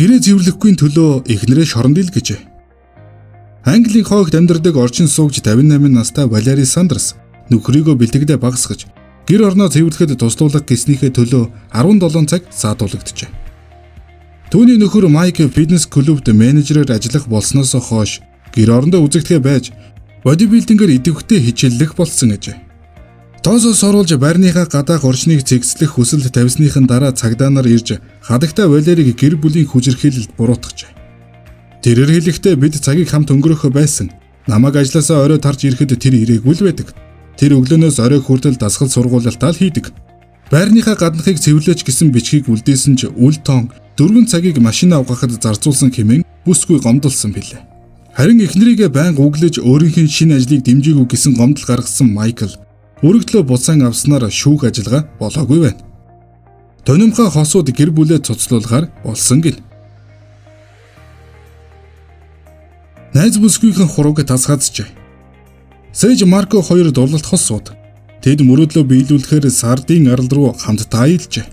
Гэрээ цэвэрлэхгүй төлөө эхнэрээ шоронд ил гэжээ. Английн хоогт амьдардаг орчин суугч 58 настай Валери Сандрс нөхрийгөө бэлтгэдээ багасгаж гэр орноо цэвэрлэхэд туслуулах гэснийхээ төлөө 17 цаг саадуулагджээ. Түүний нөхөр Майк фитнес клубт менежерээр ажиллах болсноос хойш гэр орондоо үзэгдэхэ байж бодибилдингээр идэвхтэй хичээллэх болсон гэжээ. Тоосоос оруулж байрныхаа гадаах орчныг цэгцлэх хүсэл тавьсныхын дараа цагдаа нар ирж хадагтай Валерийг гэр бүлийн хүчирхийлэлд буруутгажээ. Тэрээр хэлэхдээ бид цагийг хамт өнгөрөөх байсан. Намайг ажилласаа орой тарж ирэхэд тэр ирээгүй л байдаг. Тэр өглөөнөөс орой хүртэл дасгал сургуулалтаа л хийдэг. Байрныхаа гаднахыг цэвэрлэж гисэн бичгийг үлдээсэн ч үл тоон 4 цагийг машина угаахад зарцуулсан хэмээн бүсгүй гомдолсон билээ. Харин эхнэрийгээ байнга өглөж өөрийнх нь шинэ ажлыг дэмжээгүй гэсэн гомдол гаргасан Майкл өргөдлөө буцаан авснаар шүүх ажиллагаа болоогүй байна. Тонимхоо хосууд гэр бүлээ цуцлуулахаар болсон гин. Найз бүсгүйхэн хурууг тасгаацжээ. Сэж Марко 2 дурлалт хос сууд. Тэд мөрөөдлөө биелүүлэхээр сардын арал руу хамтдаа аялжээ.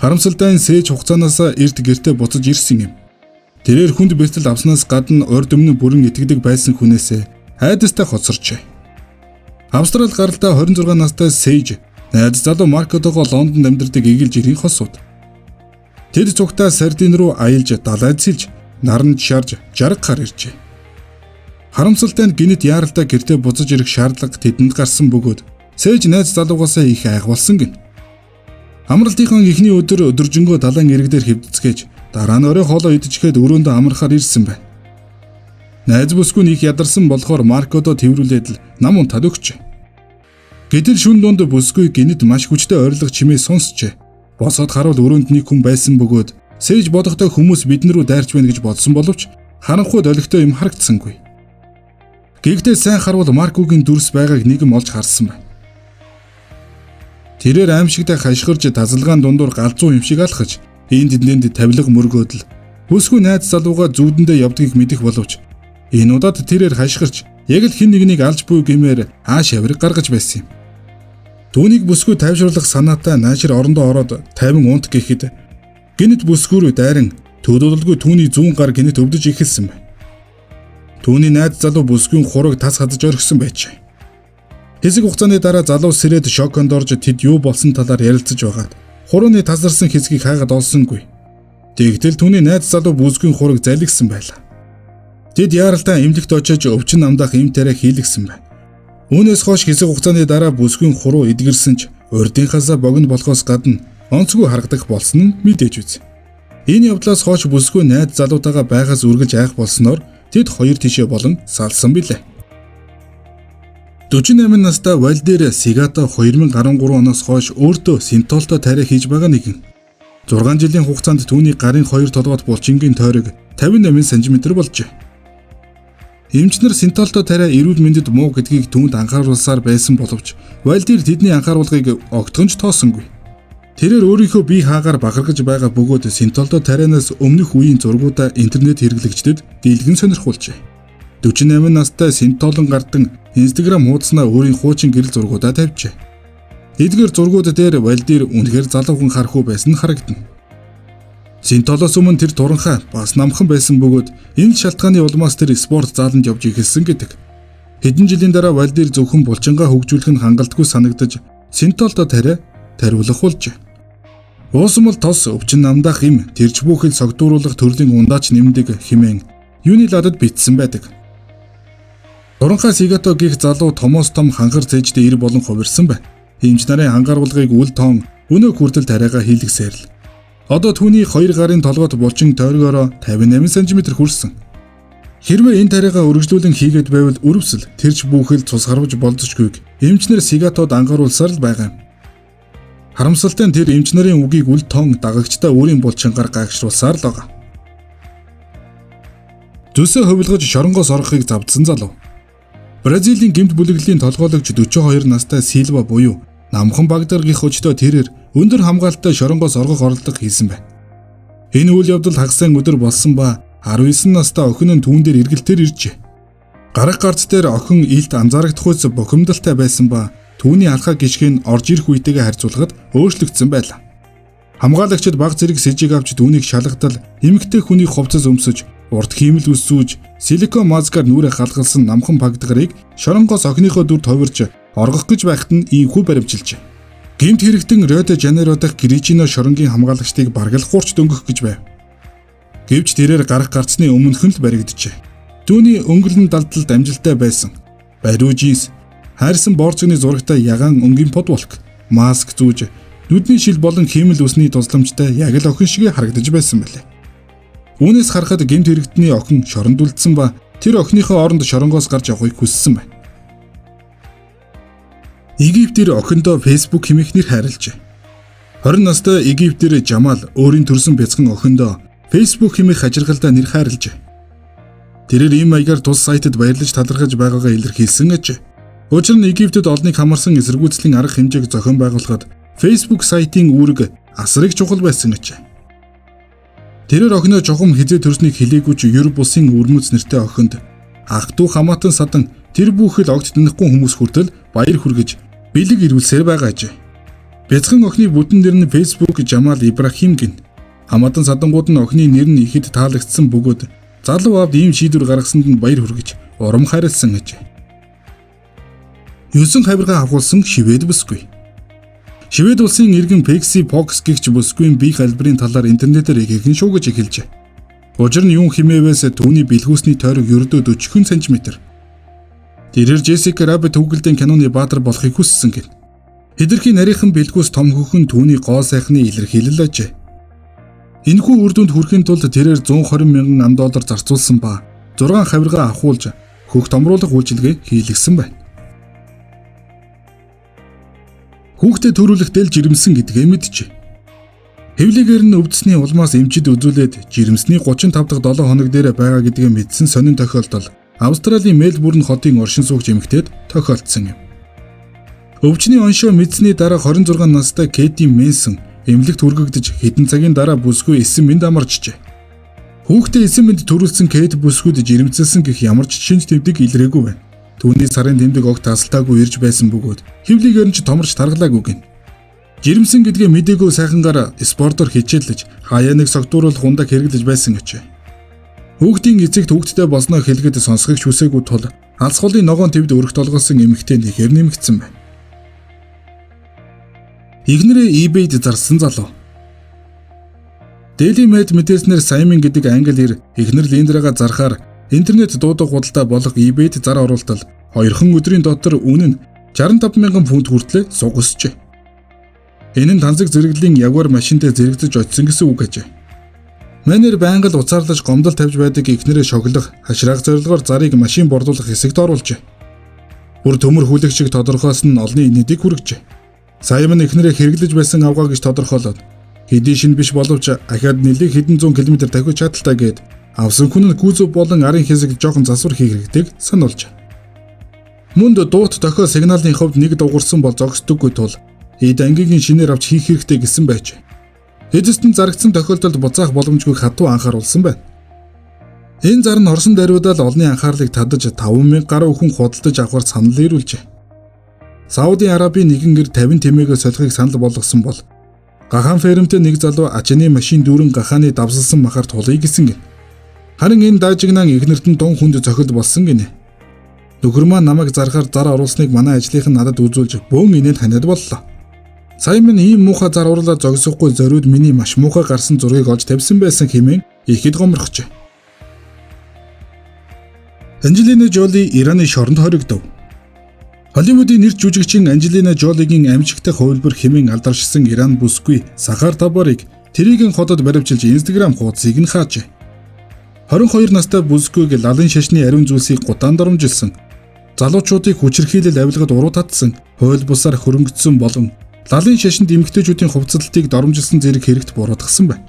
Харамсалтай нь Сэж хугацаанаас эрт гэртээ буцаж ирсэн юм. Тэрээр хүнд бэлтгэл авснаас гадна урд өмнө бүрэн итгэдэг байсан хүнээсээ айдастай хоцорчээ. Австрали гаралтай 26 настай Сэж найз залуу Маркотойгоо Лондонд амьдардаг эгэл жирийн хосууд. Тэд цугтаа сардин руу аялж далайд сэлж наранд шарж 60 гар иржээ. Харамсалтай нь гинэт яаралтай гэртээ буцаж ирэх шаардлага тэдэнд гарсан бөгөөд Сэж найз залуугаасаа их айх болсон гин. Амралтынхан эхний өдөр өдөржингөө далайн ирэг дээр хэвдэцгээж дараа нь орой хоолоо идчихээд өрөөндөө амархаар ирсэн байна. Найз бүсгүй нь их ядарсан болохоор Маркодо тэрвэрлээд л нам унтаад өгчээ. Гэтэл шүн дунд бүсгүй гинэт маш хүчтэй ойрлого чимээ сонсчээ. Босоод харуул өрөөнд нэг хүн байсан бөгөөд Сэж бодохдоо хүмүүс бидэн рүү дайрч байна гэж бодсон боловч харанхуйд олигтой юм харагдсангүй. Гэхдээ сайн харуул Маркогийн дүрс байгааг нэгэн олж харсан байна. Тэрээр аимшигтай хашгирж тазалгаан дундуур галзуу юм шиг алхаж энд тэнд тавилга мөргөөдөл бүсгүй найз залууга зүүдэндээ явдгийг мэдэх боловч энэ удаад тэрээр хашгирч яг л хэн нэгнийг алж буй гэмээр ааш авирыг гаргаж байсан юм. Түүнийг бүсгүй тайвшруулах санаатай наашир орондоо ороод 50 унт гэхэд гинэт бүсгүүрөө дайран төлөвлөлгүй түүний зүүн гар гинэт өвдөж ихэлсэн байна. Түүний найз залуу бүсгүйн хураг тас хадаж орхисон байжээ. Хэсэг хугацааны дараа залуу сэрээд шоконд орж тэд юу болсон талаар ярилцаж байгаад хурууны тасарсан хэсгийг хаагаад олсонгүй. Тэгтэл түүний найз залуу бүсгүйн хураг залгисан байлаа. Тэд яаралтай эмнэлэгт очиж өвчин амдаах эм тарай хийлгсэн байна. Үүнээс хойш хэсэг хугацааны дараа бүсгүйн хуруу эдгэрсэн ч урдынхаасаа богино болохоос гадна онцгүй харагдах болсон нь мэдээж үз. Энэ явдлаас хойш бүсгүй найз залуутайгаа байгаас үргэлж айх болсноор тэд хоёр тишээ болон салсан билээ. 48 настай Валдер Сигато 2013 оноос хойш өөртөө синтолтой тариа хийж байгаа нэгэн. 6 жилийн хугацаанд түүний гарын 2 толгойд булчингийн тойрог 58 см болжээ. Эмчнэр синтолтой тариа эрүүл мэндэд муу гэдгийг түүнд анхааруулсаар байсан боловч Валдер тэдний анхааруулгыг огтхонч тоосонгүй. Тэрээр өөрийнхөө бие хаагаар бахархаж байгаа бөгөөд синтолтой тарианаас өмнөх үеийн зургуудаа интернет хэрэглэгчдэд дийлгэн сонирхуулжээ. 48 настай синтолон гардан Instagram хуудаснаа өөрийн хуучин гэрэл зургуудаа тавьжээ. Эдгээр зургууд дээр Валдер үнэхээр залуухан хархуу байсан нь харагдана. Синтолоос өмнө тэр туранхай бас намхан байсан бөгөөд энэ шалтгааны улмаас тэр спорт зааланд явж ихэлсэн гэдэг. Хэдэн жилийн дараа Валдер зөвхөн булчингаа хөгжүүлэх нь хангалтгүй санагдаж синтолтой тариа тариулах болжээ. Уусмал тос өвчин намдаах им тэрч бүхэл согдууруулах төрлийн ундаач нэмдэг хэмээн юуны ладад бичсэн байдаг. Туранхай Сигато гих залуу томоос том хангар цэждээ ир болон хувирсан байна. Эмч нарын анхааруулгыг үл тоон өнөө хүртэл тариагаа хийлгэсээр л. Одоо түүний 2 гарын толгойд булчин тойргоороо 58 см хүрсэн. Хэрвээ энэ тариагаа үргэлжлүүлэн хийгээд байвал өрөвсөл тэрч бүхэл цус харвж болзошгүйг эмчнэр Сигатод анхааруулсаар л байгаа юм. Харамсалтай нь тэр эмч нарын үгийг үл тоон дагагчдаа өөрийн булчингаар гайхшруулсаар л байгаа. Зүсээ хувилгаж шоронгоос орохыг завдсан залуу. Бразилийн гэмт бүлэглэлийн толгойлогч 42 настай Силва буюу намхан багдаргих өчтөө тэрээр өндөр хамгаалалттай шоронгоос оргох оролдлого хийсэн байна. Энэ үйл явдал хагасны өдөр болсон ба 19 настай охин нь түүн дээр эргэлтээр иржээ. Гарах гарц дээр охин илт анзаарагдахуйц бохимдалтай байсан ба түүний алхаа гიშгэн орж ирэх үетэйгээ харьцуулахад өөрчлөгдсөн байлаа. Хамгаалагчид баг зэрэг сэжиг авч түүнийг шалгатал, эмэгтэй хүний хувцас өмсөж, урд хиймэл үсүүж, силикон маскаар нүрээ халгалсан намхан пагдгарыг шоронгоос охиныхоо дүрд хувирж оргох гэж байхад нь ийхүү баримжилжээ. Гэмт хэрэгтэн Рио де Жанейро дахь Грижино шоронгийн хамгаалагчдыг баргалхуурч дөнгөх гэж байв. Гэвч тэрээр гарах гарцны өмнөхөн л баригджээ. Түүний өнгөлн далдалд амжилттай байсан. Бариу джинс, хайрсан борцны зурагтай ягаан өнгийн подволк, маск зүүж, нүдний шил болон хиймэл үсний тусламжтай яг л охин шиг харагдаж байсан байлээ. Үүнээс харахад гэмт хэрэгтний охин шоронд үлдсэн ба тэр охиныхоо оронд шоронгоос гарч явахыг хүссэн байна. Египтээр охиндоо Facebook хэмээх нэр хайрлажээ. 20 настай Египтээр Жамал өөрийн төрсөн бяцхан охиндоо Facebook хэмээх хажиргалтай нэр хайрлажээ. Тэрээр ийм маягаар тус сайтад баярлаж талархаж байгаагаа илэрхийлсэн аж. Учир нь Египтэд олныг хамарсан эсэргүүцлийн арга хэмжээг зохион байгуулахад Facebook сайтын үүрэг асрыг чухал байсан аж. Тэрээр охиноо чухам хизээ төрснийг хэлээгүй ч ер бусын өрмөц нэртэй охинд ах トゥ хамаатан садан тэр бүхэл огт танихгүй хүмүүс хүртэл баяр хүргэж бэлэг ирүүлсээр байгаа аж. Бяцхан охины бүтэн нэр нь Facebook Жамал Ибрахим гин. Хамаатан садангууд нь охины нэр нь ихэд таалагдсан бөгөөд залуу авд ийм шийдвэр гаргасанд нь баяр хүргэж урам хайрлсан аж. 9 хавиргаа авахулсан Швед бүсгүй. Швед улсын иргэн Pexi Fox гэгч бүсгүйн бие халбарын талаар интернетээр ихэнх шуугаж эхэлжээ. Учир нь юун хэмээвээс түүний бэлгүүсний тойрог ердөө 40 см. Тэрээр Jessica Rabbit төгөлдийн киноны баатар болохыг хүссэн гэн. Хэдэрхийн нарийнхан бэлгүүс том хөхөн түүний гоо сайхны илэрхийлэл ажээ. Энэхүү үр дүнд хүрэхин тулд тэрээр 120 мянган $100 зарцуулсан ба 6 хавиргаа авахулж хөх томруулах үйлчилгээ хийлгэсэн байна. Хүүхдэд төрүүлэх дэл жирэмсэн гэдгээ мэджээ. Хэвлэгээр нь өвдсөний улмаас эмчид үзүүлээд жирэмсний 35 дахь 7 хоног дээр байгаа гэдгээ мэдсэн сонин тохиолдол Австралийн Мельбурн хотын оршин суугч эмэгтэйд тохиолдсон юм. Өвчний оншоо мэдсэний дараа 26 настай Кэти Менсон эмнэлэгт хүргэгдэж хэдэн цагийн дараа бүсгүй эсэн мэнд амарчжээ. Хүүхдээ эсэн мэнд төрүүлсэн Кэт бүсгүйд жирэмцэлсэн гэх ямар ч шинж тэмдэг илрээгүй байна. Түүний сарын тэмдэг огт тасалтаагүй ирж байсан бөгөөд хэвлэгээр нь ч томорч таргалаагүй гин. Жирэмсэн гэдгээ мдээгүй сайхангаар спортоор хичээлж хаяа нэг согтууруулах ундаг хэрэглэж байсан гэж. Хүүхдийн эцэгт хүүхдтэй болсноо хэлгээд сонсхийг хүсээгүй тул алс холын ногоон твд өрх толгосон эмэгтэй нэхэр нэмэгдсэн байна. Игнэрээ eBay-д зарсан залуу. Daily Mail мэдээснээр Саймон гэдэг англи ир игнэр Линдрага зархаар интернет дуудаг худалдаа болох eBay-д зар оруулалтал 2 өдрийн дотор үнэ нь 65,000 фунт хүртлээр сугсжээ. Энэ нь танзаг зэрэглэлийн ягвар машинтай зэрэгдэж очсон гэсэн үг ажээ. Манер байнга л уцаарлаж гомдол тавьж байдаг ихнэрээ шоглох, хашраах зорилгоор зарыг машин бордуулах хэсэгт оруулжээ. Бүр төмөр хүлэгч шиг тодорхойлсон нь олны инэдийг хүргэжээ. Саймон ихнэрээ хэрэглэж байсан авгаа гэж тодорхойлоод хэдий шин биш боловч ахаад нэлээд хэдэн зуун километр дахиж чадaltaа гээд авсан хүн нь гүзүү болон арын хэсэг жоохон засвар хийх хэрэгтэйг сануулжээ. Мөнд дуут дохио сигналын хувьд нэг дуурсан бол зогсдоггүй тул эд ангийн шинээр авч хийх хэрэгтэй гэсэн байж. Эцэст нь зарагдсан тохиолдолд буцаах боломжгүй хатуу анхааруулсан байна. Энэ зар нь орсон даруйдал олны анхаарлыг татаж 5,000 гаруй хүн худалдаж авахар санал ирүүлжээ. Сауди Арабын нэгэн гэр 50 тэмээгээ солихыг санал болгосон бол гахаан фермтэй нэг залуу ачааны машин дүүрэн гахааны давсалсан махаар тулъя гэсэн гин. Харин энэ даажигнаан ихнэрт нь дун хүнд цохилд болсон гинэ. Нөхөр маань намайг зархаар зар оруулсныг манай ажлынхан надад үзүүлж бөөн инээд ханиад боллоо. Саймон ийм муухай зар урлаад зогсохгүй зориуд миний маш муухай гарсан зургийг олж тавьсан байсан хэмээн ихэд гомрохжээ. Анжелина Жоли Ираны шоронд хоригдов. Холливуудын нэр жүжигчин Анжелина Жолигийн амжигтай хувилбар хэмээн алдаршсан Иран бүсгүй Сахар Табарыг тэрийгэн хотод баривчилж Instagram хуудсыг нь хаажээ. 22 настай бүсгүйг лалын шашны ариун зүйлсийг гутаан доромжилсан. Залуучуудыг хүчирхийлэл авилгад уруу татсан, хууль бусаар хөрөнгөцсөн болон лалын шашинд эмэгтэйчүүдийн хувцалтыг доромжилсан зэрэг хэрэгт буруутгасан байна.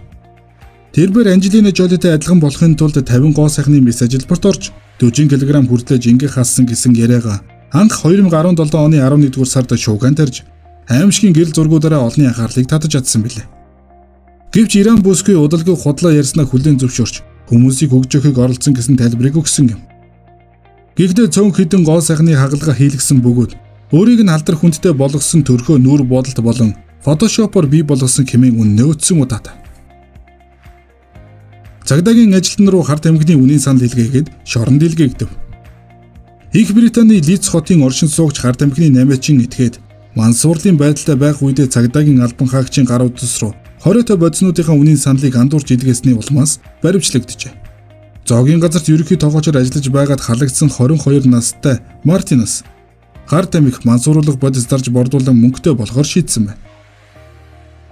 Тэрбээр Анжелина Жолитэй адилхан болохын тулд 50 гоо сайхны мис ажилбарт орж 40 кг хүртэл жингээ хаасан гэсэн яриагаа анх 2017 оны 11-р сард шууган тарьж аимшигын гэрэл зургуудаараа олонний анхаарлыг татаж чадсан билээ. Гэвч Иран бүсгүй удалгүй худлаа ярьснаа хүлээн зөвшөөрч хүмүүсийг хөгжөөхийг оролцсон гэсэн тайлбарыг өгсөн юм. Гэхдээ цөөн хідэн гоо сайхны хагалгаа хийлгсэн бөгөөд өөрийг нь алдар хүндтэй болгосон төрхөө нүүр бодолт болон фотошопоор бий болгосон хэмээн үн нөөцсөн удаатай. Цагдаагийн ажилтан руу харт амьгны үнийн санал илгээгээд шоронд илгээгдэв. Их Британий Лидс хотын оршин суугч харт амьгны 8-чин этгээд мансуурлын байдалтай байх үедээ цагдаагийн албан хаагчийн гар утас руу 20 той бодиснуудынхаа үнийн саналыг андуурч илгээсний улмаас баривчлагджээ. Зоогийн газарт ерөнхий тогоочор ажиллаж байгаад халагдсан 22 настай Мартинес гарт амиг мансууруулах бодис дарж бордуулан мөнгөтэй болохоор шийдсэн байна.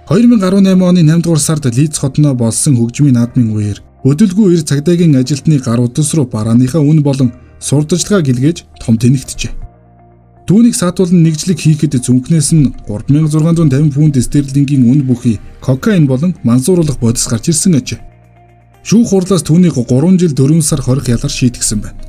2018 оны 8 дугаар сард Лидс хотноо болсон хөгжмийн наадмын үеэр өдөлгүй эр цагдаагийн ажилтны гар утас руу барааныхаа үн болон сурталчилгааг илгээж том тэнэгтжээ. Түүнийг саатуулан нэгжлэг хийхэд зүнхнээс нь 3650 фунт стерлингийн үн бүхий кокаин болон мансууруулах бодис гарч ирсэн ажээ. Шүүх хурлаас түүнийг 3 жил 4 сар хорих ялгар шийтгсэн байна.